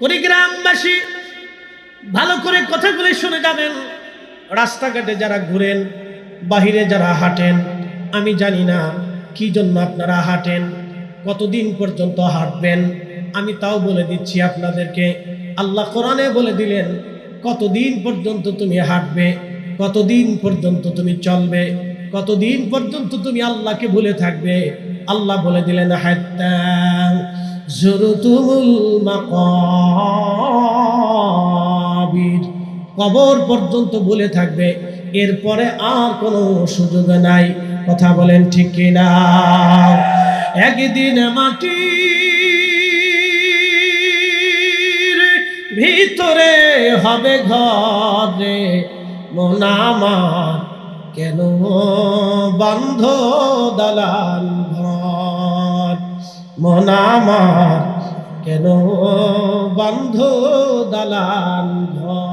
কুড়িগ্রামবাসী ভালো করে কথাগুলি শুনে যাবেন। রাস্তাঘাটে যারা ঘুরেন, বাহিরে যারা হাঁটেন, আমি জানি না কি জন্য আপনারা হাঁটেন, কতদিন পর্যন্ত হাঁটবেন, আমি তাও বলে দিচ্ছি আপনাদেরকে। আল্লাহ কোরআনে বলে দিলেন কতদিন পর্যন্ত তুমি হাঁটবে, কতদিন পর্যন্ত তুমি চলবে, কতদিন পর্যন্ত তুমি আল্লাহকে ভুলে থাকবে। আল্লাহ বলে দিলেন হাত্তা যুরতুমুল মাকাবির, কবর পর্যন্ত ভুলে থাকবে, এরপরে আর কোনো সুযোগ নাই। কথা বলেন ঠিক কিনা? একদিন মাটির ভিতরে হবে ঘরে, মন আমার কেন বন্ধ দালান ঘর, মন আমার কেন বন্ধ দালান ঘর।